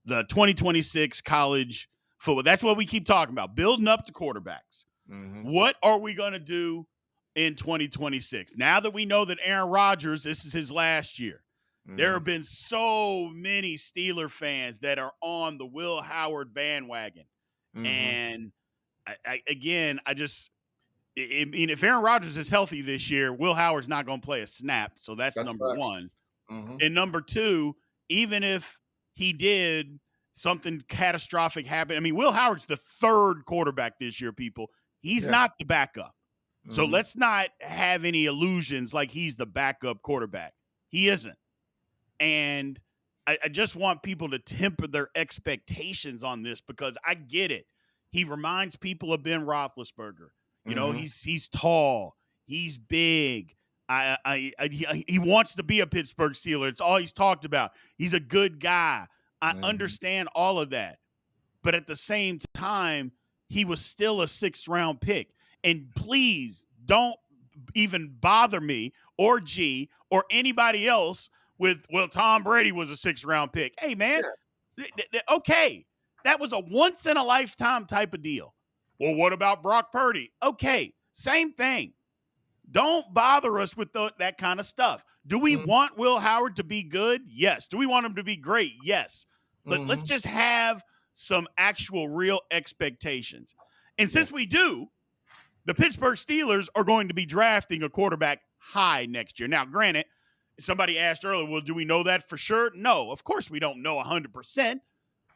the 2026 college football. That's what we keep talking about, building up to quarterbacks. What are we going to do in 2026? Now that we know that Aaron Rodgers, this is his last year, there have been so many Steeler fans that are on the Will Howard bandwagon. And I mean, if Aaron Rodgers is healthy this year, Will Howard's not going to play a snap. So that's number facts. one. And number two, even if he did, something catastrophic happen. I mean, Will Howard's the third quarterback this year, people. He's not the backup. So let's not have any illusions like he's the backup quarterback. He isn't. And I just want people to temper their expectations on this because I get it. He reminds people of Ben Roethlisberger. You know, he's tall. He's big. He wants to be a Pittsburgh Steeler. It's all he's talked about. He's a good guy. I understand all of that. But at the same time, he was still a 6th-round pick. And please don't even bother me or G or anybody else with, well, Tom Brady was a 6th-round pick. Hey, man, okay. That was a once-in-a-lifetime type of deal. Well, what about Brock Purdy? Okay, same thing. Don't bother us with that kind of stuff. Do we want Will Howard to be good? Yes. Do we want him to be great? Yes. But let's just have some actual real expectations. And since we do, the Pittsburgh Steelers are going to be drafting a quarterback high next year. Now, granted, somebody asked earlier, well, do we know that for sure? No, of course we don't know 100%,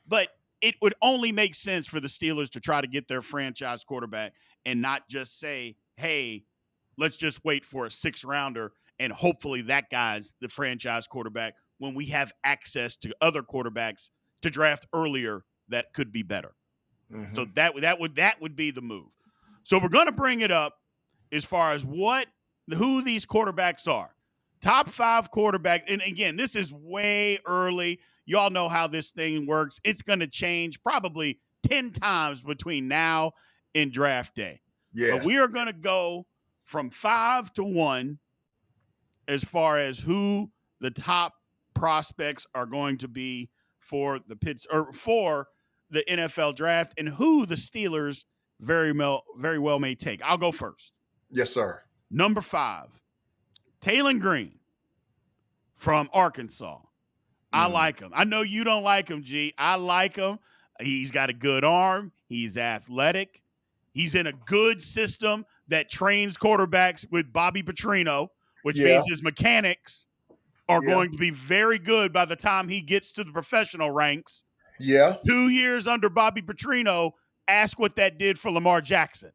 but it would only make sense for the Steelers to try to get their franchise quarterback and not just say, hey, let's just wait for a 6th-rounder and hopefully that guy's the franchise quarterback when we have access to other quarterbacks to draft earlier that could be better. So that would be the move. So we're going to bring it up as far as who these quarterbacks are. Top 5 quarterback. And again, this is way early. Y'all know how this thing works. It's going to change probably 10 times between now and draft day. Yeah. But we are going to go from 5 to 1 as far as who the top prospects are going to be for the NFL draft and who the Steelers very well may take. I'll go first. Yes, sir. Number 5, Taylon Green from Arkansas. I like him. I know you don't like him, G. I like him. He's got a good arm. He's athletic. He's in a good system that trains quarterbacks with Bobby Petrino, which means his mechanics are going to be very good by the time he gets to the professional ranks. Yeah. 2 years under Bobby Petrino, ask what that did for Lamar Jackson.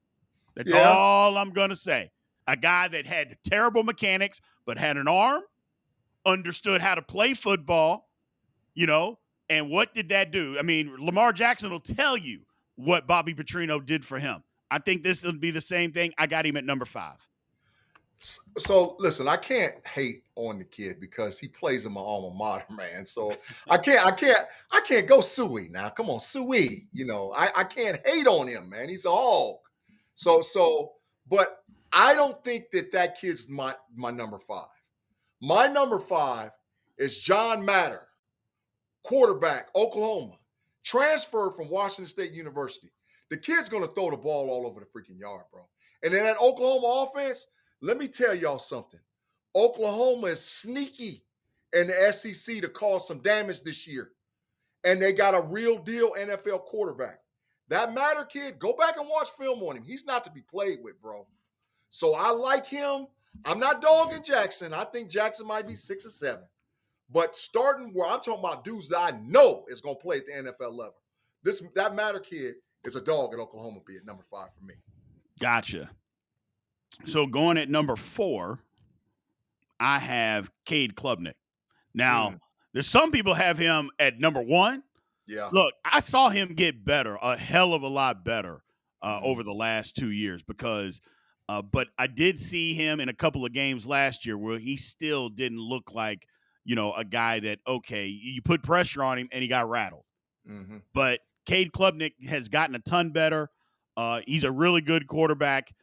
That's all I'm going to say. A guy that had terrible mechanics but had an arm, understood how to play football, and what did that do? I mean, Lamar Jackson will tell you what Bobby Petrino did for him. I think this will be the same thing. I got him at number 5. So listen, I can't hate on the kid because he plays in my alma mater, man. So I can't go Suey now. Come on, Suey. I can't hate on him, man. He's a hog. But I don't think that kid's my number 5. My number 5 is John Matter, quarterback, Oklahoma, transferred from Washington State University. The kid's going to throw the ball all over the freaking yard, bro. And then that Oklahoma offense, let me tell y'all something. Oklahoma is sneaky in the SEC to cause some damage this year. And they got a real deal NFL quarterback. That Matter kid, go back and watch film on him. He's not to be played with, bro. So I like him. I'm not dogging Jackson. I think Jackson might be 6 or 7. But starting where I'm talking about dudes that I know is going to play at the NFL level. That Matter kid is a dog at Oklahoma, be at number 5 for me. Gotcha. So going at number 4, I have Cade Klubnik. Now, there's some people have him at number 1. Yeah. Look, I saw him get better, a hell of a lot better over the last 2 years because but I did see him in a couple of games last year where he still didn't look like, a guy that, okay, you put pressure on him and he got rattled. But Cade Klubnik has gotten a ton better. He's a really good quarterback.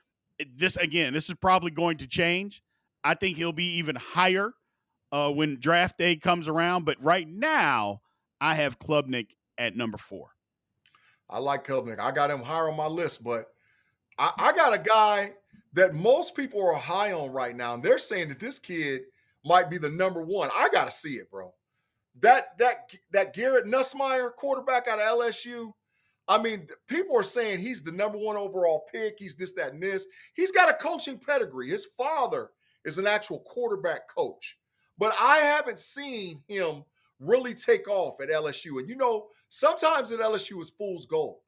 This is probably going to change. I think he'll be even higher when draft day comes around. But right now, I have Klubnik at number 4. I like Klubnik. I got him higher on my list, but I got a guy that most people are high on right now, and they're saying that this kid might be the number one. I got to see it, bro. That Garrett Nussmeier, quarterback out of LSU. I mean, people are saying he's the number one overall pick. He's this, that, and this. He's got a coaching pedigree. His father is an actual quarterback coach, but I haven't seen him really take off at LSU. And sometimes at LSU is fool's gold.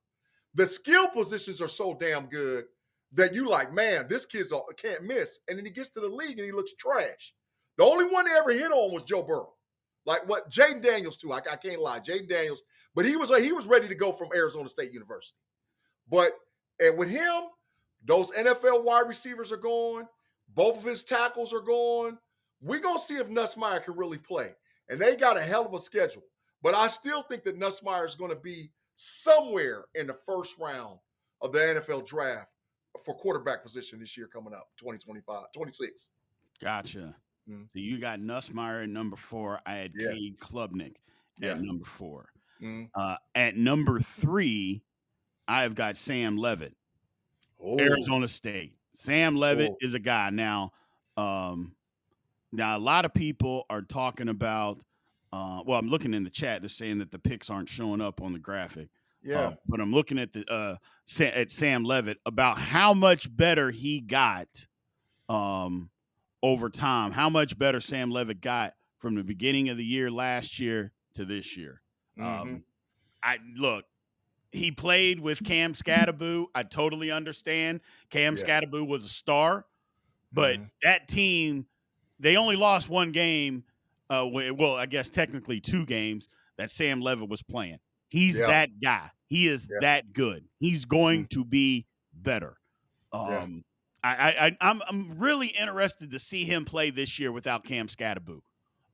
The skill positions are so damn good that you like, man, this kid's can't miss. And then he gets to the league and he looks trash. The only one they ever hit on was Joe Burrow. Like what Jaden Daniels too. I can't lie, Jaden Daniels, but he was ready to go from Arizona State University. But and with him, those NFL wide receivers are gone. Both of his tackles are gone. We're gonna see if Nussmeier can really play. And they got a hell of a schedule. But I still think that Nussmeier is going to be somewhere in the first round of the NFL draft for quarterback position this year coming up, 2025, 26. Gotcha. Mm. So you got Nussmeier at number 4. I had Yeah. Cade Klubnik at Yeah. number 4. Mm. At number 3, I've got Sam Levitt, Oh, Arizona State. Sam Levitt oh, is a guy. Now a lot of people are talking about. Well, I'm looking in the chat. They're saying that the picks aren't showing up on the graphic. yeah. But I'm looking at at Sam Levitt about how much better he got over time. How much better Sam Levitt got from the beginning of the year last year to this year. Mm-hmm. I look. He played with Cam Scatterboo. I totally understand. Cam Yeah. Scatterboo was a star, but Mm-hmm. that team, they only lost one game. Well, I guess technically 2 games that Sam Levitt was playing. He's Yeah. that guy. He is Yeah. that good. He's going Mm. to be better. Yeah. I'm really interested to see him play this year without Cam Scatterboo.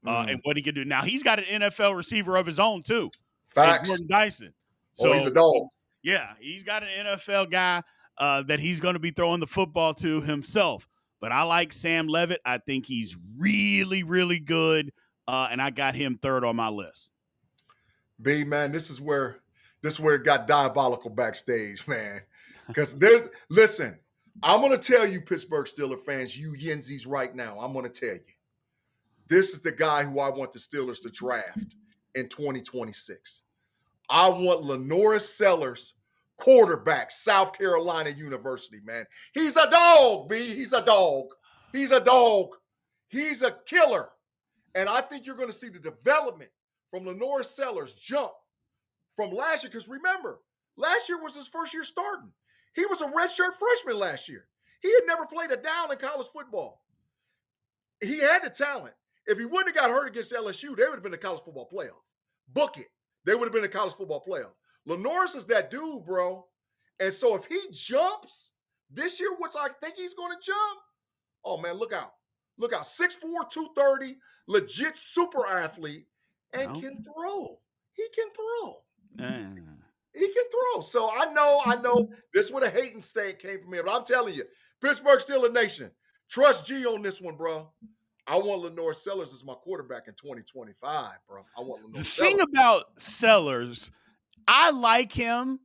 And Mm. what he can do. Now he's got an NFL receiver of his own too, and Facts. Jordan Dyson. Oh, he's So a dog. yeah, he's got an NFL guy that he's going to be throwing the football to himself. But I like Sam Levitt. I think he's really, really good, and I got him 3rd on my list. B, man, this is where it got diabolical backstage, man. Because listen, I'm gonna tell you, Pittsburgh Steelers fans, you Yenzies right now. I'm gonna tell you, this is the guy who I want the Steelers to draft in 2026. I want Lenoris Sellers, quarterback, South Carolina University, man. He's a dog, B. He's a dog. He's a dog. He's a killer. And I think you're going to see the development from Lenoris Sellers jump from last year. Because remember, last year was his first year starting. He was a redshirt freshman last year. He had never played a down in college football. He had the talent. If he wouldn't have got hurt against LSU, they would have been a college football playoff. Book it. They would have been a college football playoff. Lenoris is that dude, bro. And so if he jumps this year, which I think he's going to jump, oh, man, look out. Look out. 6'4", 230, legit super athlete, and No? can throw. He can throw. Uh, He can throw. So I know this is where the hating state came from here. But I'm telling you, Pittsburgh Steelers Nation, trust G on this one, bro. I want Lenoir Sellers as my quarterback in 2025, bro. I want the Lenoir thing Sellers. about Sellers, I like him,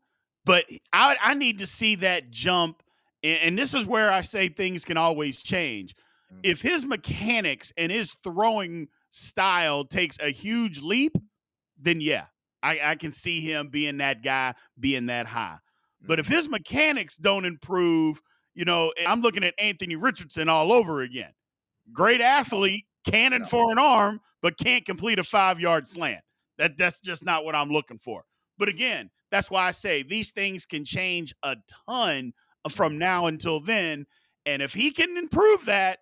but I need to see that jump. And this is where I say things can always change. Mm, If his mechanics and his throwing style takes a huge leap, then yeah, I can see him being that guy, being that high. But if mhm. his mechanics don't improve, I'm looking at Anthony Richardson all over again. Great athlete, cannon Yeah, for an arm, but can't complete a 5-yard slant. That's just not what I'm looking for. But again, that's why I say these things can change a ton from mm, now until then. And if he can improve that,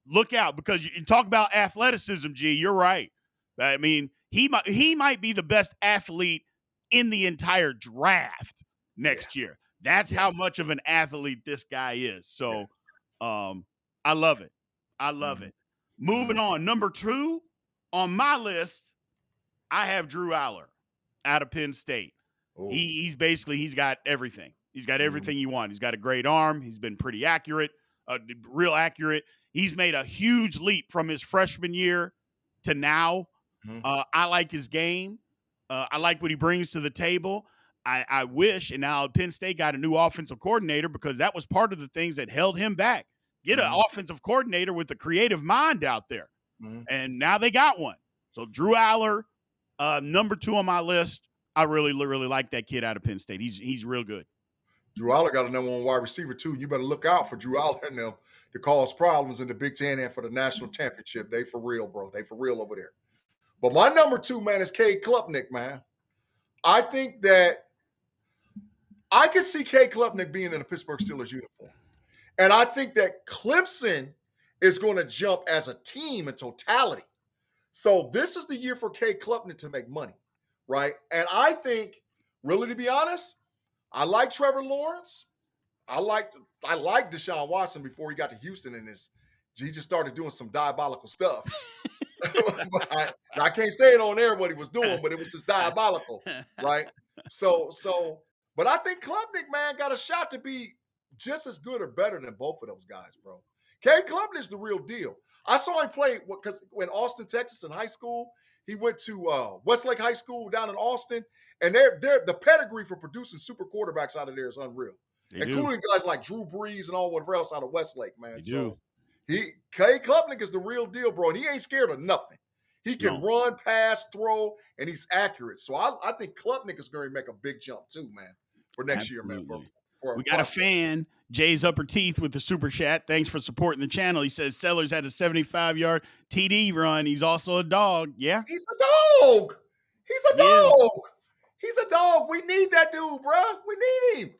look out, because you talk about athleticism, G. You're right. I mean, he might be the best athlete in the entire draft yeah, next year. That's yeah, how much of an athlete this guy is. yeah. So, I love it. I love Mhm, it. Moving mhm. on, number 2 on my list, I have Drew Aller out of Penn State. Oh, He's got everything. He's got mhm, everything you want. He's got a great arm. He's been pretty accurate, real accurate. He's made a huge leap from his freshman year to now. mhm. I like his game. I like what he brings to the table. I wish, and now Penn State got a new offensive coordinator because that was part of the things that held him back. Get an Mhm, offensive coordinator with a creative mind out there. mhm. And now they got one. So Drew Aller, number 2 on my list. I really, really like that kid out of Penn State. He's real good. Drew Aller got a number one wide receiver too. You better look out for Drew Aller and them to cause problems in the Big Ten and for the national championship. They for real, bro. They for real over there. But my number 2, man, is Cade Klubnik, man. I think that I could see Cade Klubnik being in a Pittsburgh Steelers uniform. And I think that Clemson is going to jump as a team in totality. So this is the year for Cade Klubnik to make money, right? And I think, really to be honest, I like Trevor Lawrence. I like Deshaun Watson before he got to Houston and he just started doing some diabolical stuff. But I can't say it on air what he was doing, but it was just diabolical, right? But I think Klubnik, man, got a shot to be just as good or better than both of those guys, bro. Cade Klubnik is the real deal. I saw him play because when Austin, Texas, in high school, he went to Westlake High School down in Austin, and they're the pedigree for producing super quarterbacks out of there is unreal, They do. including guys like Drew Brees and all whatever else out of Westlake, man. They do. So Cade Klubnik is the real deal, bro, and he ain't scared of nothing. He can No. run, pass, throw, and he's accurate. So I think Klubnik is going to make a big jump too, man, for next year, man. Absolutely. For a We got a prospect. fan, Jay's Upper Teeth, with the super chat. Thanks for supporting the channel. He says Sellers had a 75-yard TD run. He's also a dog. Yeah, He's a dog. He's a he is. dog. He's a dog. We need that dude, bro. We need him.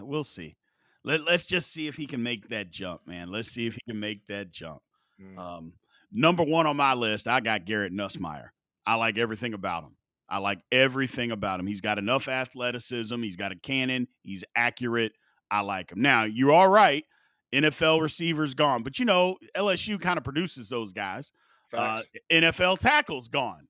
We'll see. Let's just see if he can make that jump, man. Let's see if he can make that jump. Mm, Um, Number 1 on my list, I got Garrett Nussmeier. I like everything about him. I like everything about him. He's got enough athleticism. He's got a cannon. He's accurate. I like him. Now, you're all right. NFL receivers gone. But, LSU kind of produces those guys. facts. NFL tackles gone.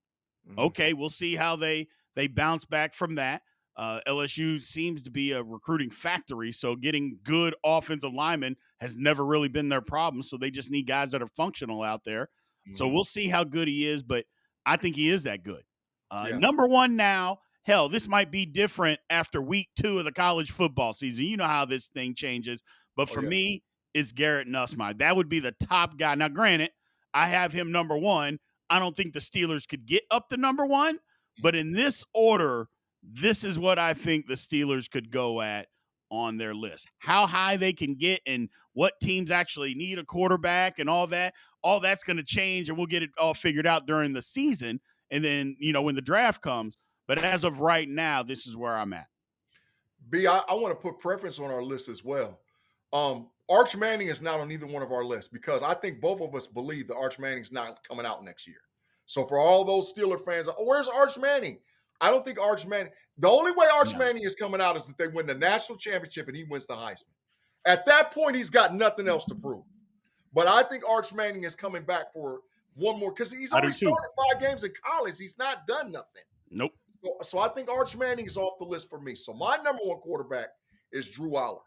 Mhm. Okay, we'll see how they bounce back from that. LSU seems to be a recruiting factory, so getting good offensive linemen has never really been their problem. So they just need guys that are functional out there. So Mhm. we'll see how good he is, but I think he is that good. Yeah. Number 1 now. Hell, this might be different after week 2 of the college football season. You know how this thing changes. But Oh for yeah. me, it's Garrett Nussmeier. That would be the top guy. Now, granted, I have him number 1. I don't think the Steelers could get up to number 1, but in this order, this is what I think the Steelers could go at on their list. How high they can get and what teams actually need a quarterback and all that's going to change, and we'll get it all figured out during the season. And then, when the draft comes. But as of right now, this is where I'm at. I want to put preference on our list as well. Arch Manning is not on either one of our lists because I think both of us believe that Arch Manning's not coming out next year. So for all those Steeler fans, oh, where's Arch Manning? I don't think Arch Manning. The only way Arch No. Manning is coming out is if they win the national championship and he wins the Heisman. At that point, he's got nothing else to prove. But I think Arch Manning is coming back for one more because he's I do only too. started 5 games in college. He's not done nothing. Nope. So I think Arch Manning is off the list for me. So my number 1 quarterback is Drew Aller.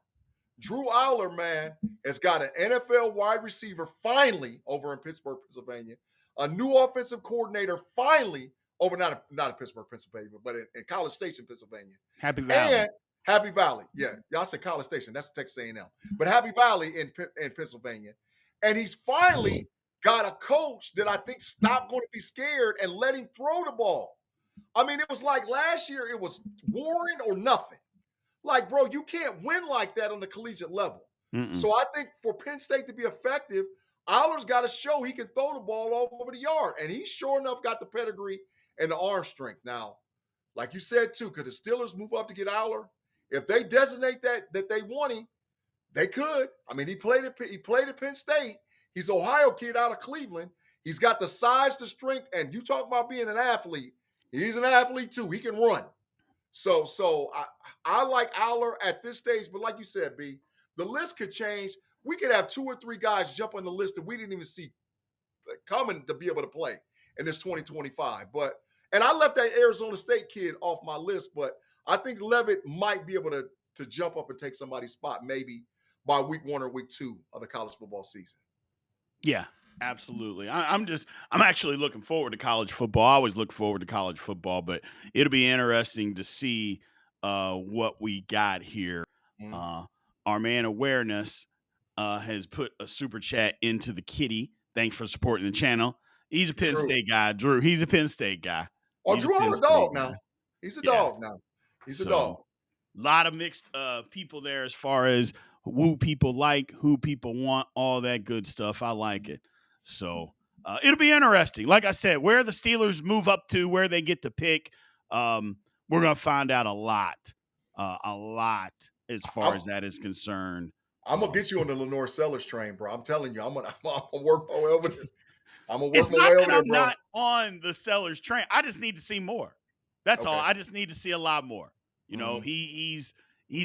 Drew Aller, man, has got an NFL wide receiver finally over in Pittsburgh, Pennsylvania. A new offensive coordinator finally over not in Pittsburgh, Pennsylvania, but in College Station, Pennsylvania. Happy Valley. And Happy Valley. Yeah, y'all said College Station. That's Texas A&M. But Happy Valley in Pennsylvania. And he's finally got a coach that I think stopped going to be scared and let him throw the ball. I mean, it was like last year, it was Warren or nothing. Like, bro, you can't win like that on the collegiate level. Mm-mm. So I think for Penn State to be effective, Aller's got to show he can throw the ball all over the yard. And he sure enough got the pedigree and the arm strength. Now, like you said, too, could the Steelers move up to get Aller? If they designate that they want him, they could. I mean, he played at Penn State. He's an Ohio kid out of Cleveland. He's got the size, the strength, and you talk about being an athlete. He's an athlete, too. He can run. So I like Aller at this stage, but like you said, B, the list could change. We could have 2 or 3 guys jump on the list that we didn't even see coming to be able to play in this 2025. And I left that Arizona State kid off my list, but I think Levitt might be able to jump up and take somebody's spot maybe by week 1 or week 2 of the college football season. Yeah. Absolutely. I'm actually looking forward to college football. I always look forward to college football, but it'll be interesting to see what we got here. Mhm. Uh, our man Awareness has put a super chat into the kitty. Thanks for supporting the channel. He's a Penn True. State guy, Drew. He's a Penn State guy. Oh, He's a Drew Penn on a State dog guy. now. He's a Yeah. dog now. He's a So dog. a lot of mixed people there as far as who people like, who people want, all that good stuff. I like it. So it'll be interesting. Like I said, where the Steelers move up to, where they get to pick, we're going to find out a lot as far I'm, as that is concerned. I'm gonna get you on the Lenore Sellers train, bro. I'm telling you, I'm gonna work my way over there. I'm gonna work It's my way not over that there, I'm bro. not on the seller's train. I just need to see more. That's all. Okay. I just need to see a lot more. You know, Hmm. he's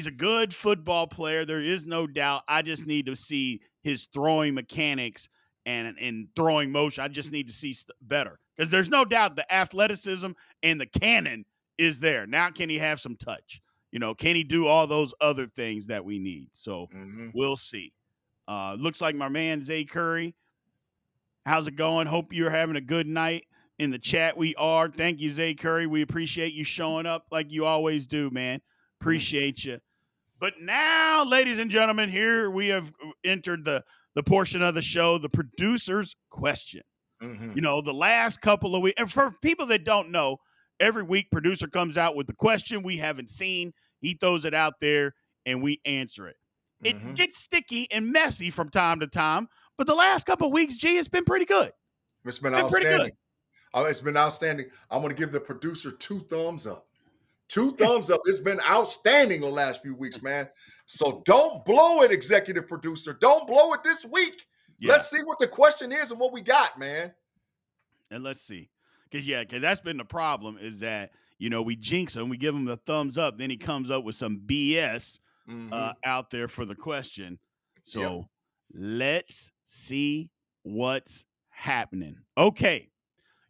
a good football player. There is no doubt. I just need to see his throwing mechanics and throwing motion. I just need to see better because there's no doubt the athleticism and the cannon is there. Now, can he have some touch? You know, can he do all those other things that we need? So Hmm. we'll see. Looks like my man Zay Curry. How's it going? Hope you're having a good night. In the chat, we are. Thank you, Zay Curry. We appreciate you showing up like you always do, man. Appreciate you. But now, ladies and gentlemen, here we have entered the portion of the show, the producer's question. Hmm. You know, the last couple of weeks, and for people that don't know, every week producer comes out with the question we haven't seen. He throws it out there and we answer it. It Hmm. gets sticky and messy from time to time, but the last couple of weeks, G, it's been pretty good. It's been Been pretty good. outstanding. It's been outstanding. I'm gonna give the producer 2 thumbs up. 2 thumbs up. It's been outstanding the last few weeks, man. So don't blow it, executive producer. Don't blow it this week. Yeah. Let's see what the question is and what we got, man. And let's see. Because that's been the problem is that, you know, we jinx him, we give him the thumbs up, then he comes up with some BS Hmm. out there for the question. Yep. So let's see what's happening. Okay.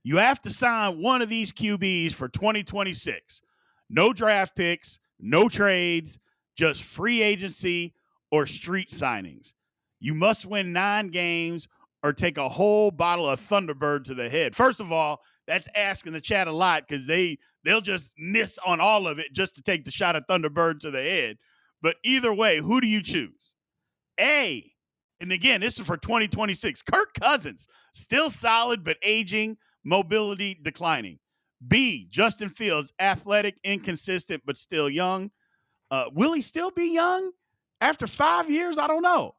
You have to sign one of these QBs for 2026. No draft picks, no trades, just free agency or street signings. You must win 9 games or take a whole bottle of Thunderbird to the head. First of all, that's asking the chat a lot because they'll just miss on all of it just to take the shot of Thunderbird to the head. But either way, who do you choose? A, and again, this is for 2026. Kirk Cousins, still solid, but aging, mobility declining. B, Justin Fields, athletic, inconsistent, but still young. Will he still be young after 5 years? I don't know.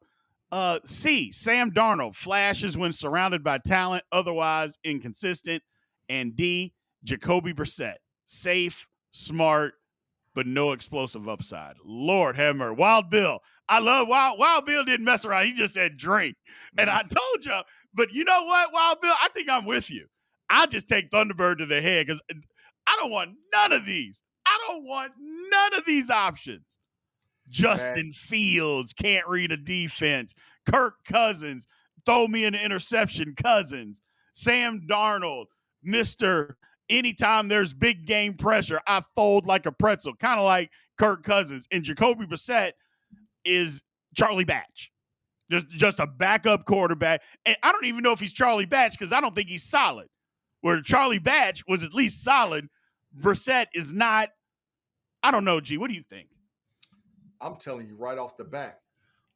C, Sam Darnold, flashes when surrounded by talent, otherwise inconsistent. And D, Jacoby Brissett, safe, smart, but no explosive upside. Lord have mercy. Wild Bill. I love Wild Bill didn't mess around. He just said drink. And I told you, but you know what, Wild Bill? I think I'm with you. I'll just take Thunderbird to the head because I don't want none of these. I don't want none of these options. Man. Justin Fields can't read a defense. Kirk Cousins, throw me an interception, Cousins. Sam Darnold, Mr. Anytime there's big game pressure, I fold like a pretzel, kind of like Kirk Cousins. And Jacoby Brissett is Charlie Batch, just a backup quarterback. And I don't even know if he's Charlie Batch because I don't think he's solid. Where Charlie Batch was at least solid, Brissett is not. I don't know, G. What do you think? I'm telling you right off the bat,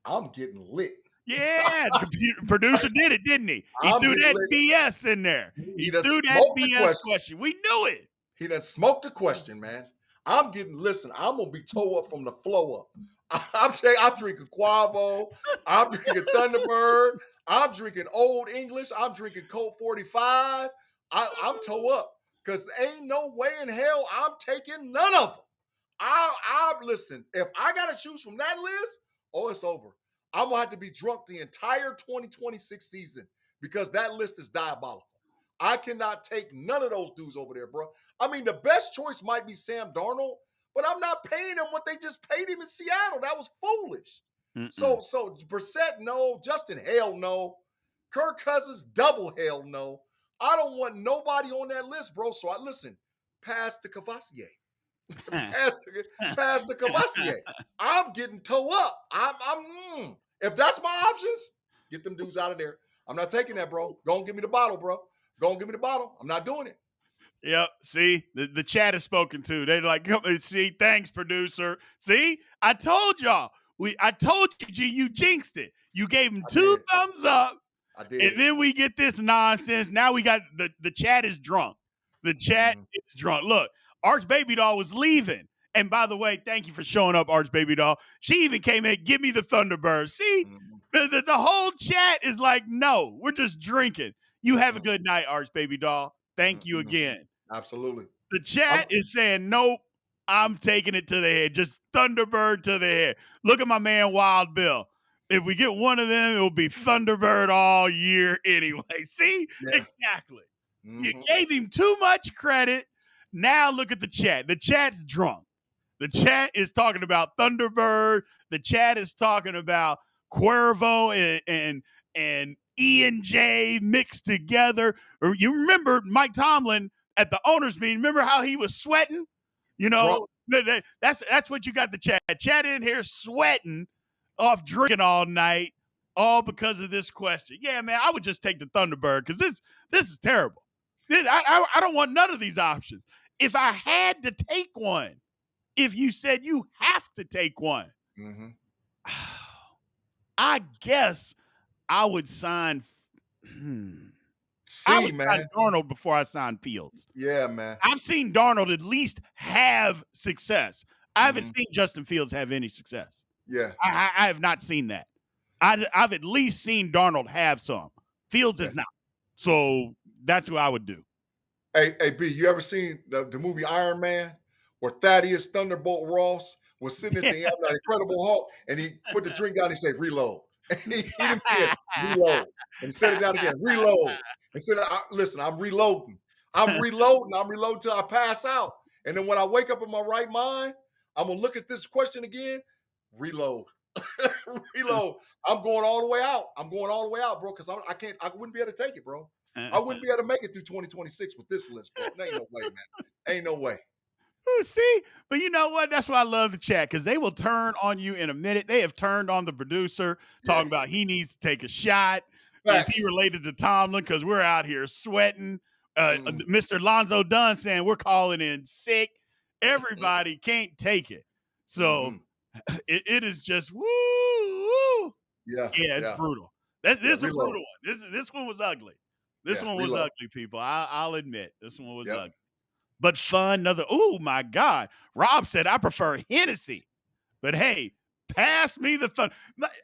I'm getting lit. Yeah, the producer did it, didn't he? He I'm threw getting that lit. BS in there. He He done threw that smoked the BS question. question. We knew it. He done smoked the question, man. I'm getting, listen, I'm going to be toe up from the flow up. I'm drinking Quavo. I'm drinking Thunderbird. I'm drinking Old English. I'm drinking Colt 45. I'm toe up because ain't no way in hell I'm taking none of them. Listen, if I got to choose from that list, oh, it's over. I'm going to have to be drunk the entire 2026 season because that list is diabolical. I cannot take none of those dudes over there, bro. I mean, the best choice might be Sam Darnold, but I'm not paying him what they just paid him in Seattle. That was foolish. Mm-mm. So Brissett, no. Justin, hell no. Kirk Cousins, double hell no. I don't want nobody on that list, bro. So I listen, pass to Cavassier. pass to Cavassier. I'm getting toe up. If that's my options, get them dudes out of there. I'm not taking that, bro. Go and give me the bottle, bro. Go and give me the bottle. I'm not doing it. Yep. See, the chat is spoken to. They're like, see, thanks, producer. See, I told y'all. I told you, G, you jinxed it. You gave him I 2 did. thumbs up, I and did. then we get this nonsense. Now we got the chat is drunk. The chat Mhm. is drunk. Look, Arch Baby Doll was leaving. And by the way, thank you for showing up, Arch Baby Doll. She even came in, give me the Thunderbird. See, Mhm. the whole chat is like, no, we're just drinking. You have a Mm. good night, Arch Baby Doll. Thank you Mm-mm. again. Absolutely. The I'm chat is saying, nope, I'm taking it to the head. Just Thunderbird to the head. Look at my man, Wild Bill. If we get one of them, it will be Thunderbird all year anyway. See? yeah. Exactly. You Mhm. gave him too much credit. Now look at the chat. The chat's drunk. The chat is talking about Thunderbird. The chat is talking about Cuervo and E and J mixed together. Or you remember Mike Tomlin at the owners meeting? Remember how he was sweating? You Drunk. know, that's what you got the chat. Chat in here sweating off drinking all night, all because of this question. Yeah, man, I would just take the Thunderbird because this is terrible. I don't want none of these options. If I had to take one, if you said you have to take one, Mhm. I guess I would sign. I C, would sign man. Darnold before I sign Fields. Yeah, man. I've seen Darnold at least have success. I haven't Mhm. seen Justin Fields have any success. Yeah. I have not seen that. I've at least seen Darnold have some. Fields Yeah. is not. So that's what I would do. Hey, B, you ever seen the movie Iron Man where Thaddeus Thunderbolt Ross was sitting at the end of that Incredible Hulk and he put the drink down and he said, reload. And he didn't say it, reload. And he said it down again, reload. And said, listen, I'm reloading. I'm reloading. I'm reloading till I pass out. And then when I wake up in my right mind, I'm going to look at this question again, reload. reload. I'm going all the way out. I'm going all the way out, bro, because I wouldn't be able to take it, bro. I wouldn't be able to make it through 2026 with this list, bro. There ain't no way, man. Ain't no way. See, but you know what? That's why I love the chat because they will turn on you in a minute. They have turned on the producer Yeah. talking about he needs to take a shot. Is he Facts. related to Tomlin? Because we're out here sweating. Mm-mm. Mr. Lonzo Dunn saying we're calling in sick. Everybody can't take it. So Mm-hmm. it is just woo, woo. Yeah. Yeah, it's Yeah. brutal. This Yeah. is a Reload. brutal one. This one was ugly. This Yeah. one was Reload. ugly, people. I'll admit this one was Yep. ugly but fun. Another, oh my God. Rob said, I prefer Hennessy. But hey, pass me the fun.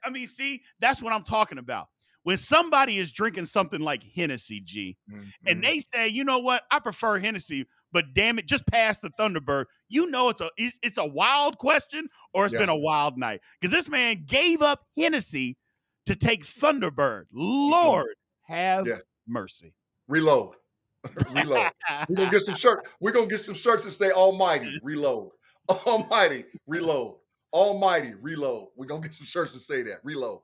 I mean, see, that's what I'm talking about. When somebody is drinking something like Hennessy, G, and Mm-hmm. they say, you know what, I prefer Hennessy, but damn it, just pass the Thunderbird. You know it's a wild question or it's been Yeah. a wild night. Because this man gave up Hennessy to take Thunderbird. Mm-mm. Lord have Yeah. mercy. Reload. Reload. We're gonna get some shirt. We're gonna get some shirts that say Almighty. Reload. Almighty. Reload. Almighty. Reload. We're gonna get some shirts that say that. Reload.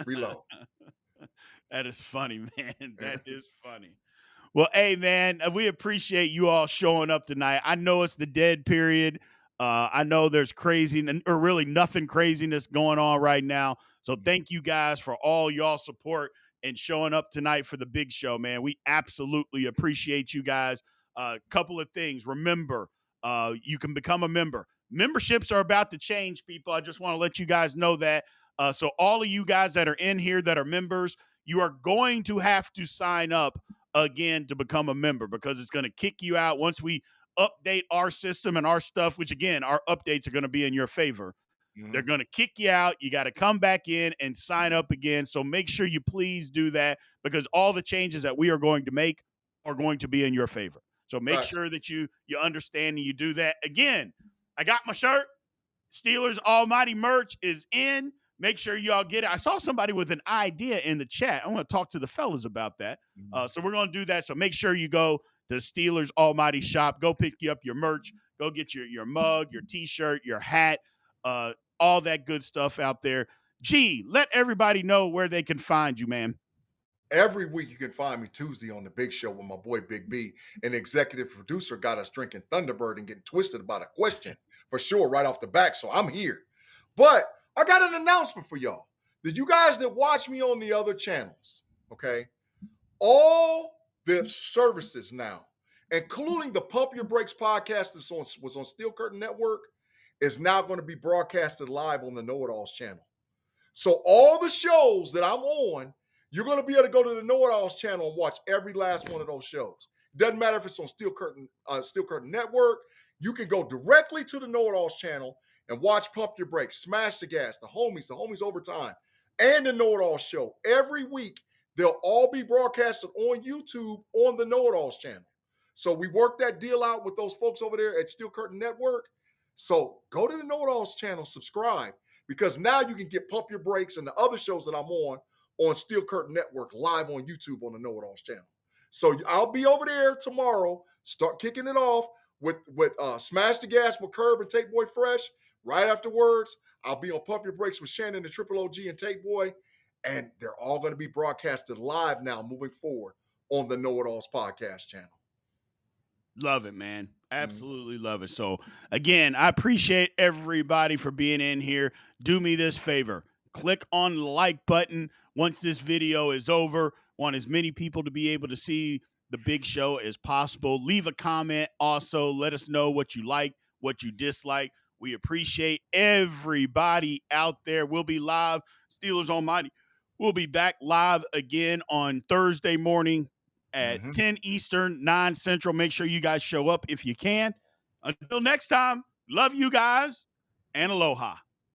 Reload. That is funny, man. That is funny. Well, hey, man, we appreciate you all showing up tonight. I know it's the dead period. I know there's crazy or really nothing craziness going on right now. So thank you guys for all y'all support and showing up tonight for the big show, man. We absolutely appreciate you guys. A couple of things. Remember, you can become a member. Memberships are about to change, people. I just want to let you guys know that. So all of you guys that are in here that are members, you are going to have to sign up again to become a member because it's going to kick you out once we update our system and our stuff, which again, our updates are going to be in your favor. They're Mm-hmm. going to kick you out. You got to come back in and sign up again. So make sure you please do that because all the changes that we are going to make are going to be in your favor. So make Facts. sure that you understand and you do that. Again, I got my shirt. Steelers Almighty merch is in. Make sure y'all get it. I saw somebody with an idea in the chat. I want to talk to the fellas about that. Mm-hmm. So we're going to do that. So make sure you go to Steelers Almighty shop. Go pick you up your merch. Go get your mug, your T-shirt, your hat, all that good stuff out there. Gee, let everybody know where they can find you, man. Every week you can find me Tuesday on the Big Show with my boy Big B. And the executive producer got us drinking Thunderbird and getting twisted about a question for sure right off the back. So I'm here. But I got an announcement for y'all. Did you guys that watch me on the other channels? Okay, all the services now, including the Pump Your Brakes podcast was on Steel Curtain Network, is now going to be broadcasted live on the Know It Alls channel. So all the shows that I'm on, you're going to be able to go to the Know It Alls channel and watch every last one of those shows. Doesn't matter if it's on Steel Curtain Network. You can go directly to the Know It Alls channel and watch Pump Your Brakes, Smash the Gas, the Homies Overtime, and the Know It Alls show every week. They'll all be broadcasted on YouTube on the Know It Alls channel. So we worked that deal out with those folks over there at Steel Curtain Network. So go to the Know It Alls channel, subscribe, because now you can get Pump Your Brakes and the other shows that I'm on Steel Curtain Network live on YouTube on the Know It Alls channel. So I'll be over there tomorrow, start kicking it off with Smash the Gas with Curb and Take Boy Fresh. Right afterwards, I'll be on Pump Your Brakes with Shannon and Triple OG and Take Boy. And they're all going to be broadcasted live now moving forward on the Know It Alls podcast channel. Love it, man. Absolutely love it. So, again, I appreciate everybody for being in here. Do me this favor. Click on the like button once this video is over. Want as many people to be able to see the big show as possible. Leave a comment also. Let us know what you like, what you dislike. We appreciate everybody out there. We'll be live. Steelers Almighty. We'll be back live again on Thursday morning at 10 Eastern, 9 Central. Make sure you guys show up if you can. Until next time, love you guys and aloha.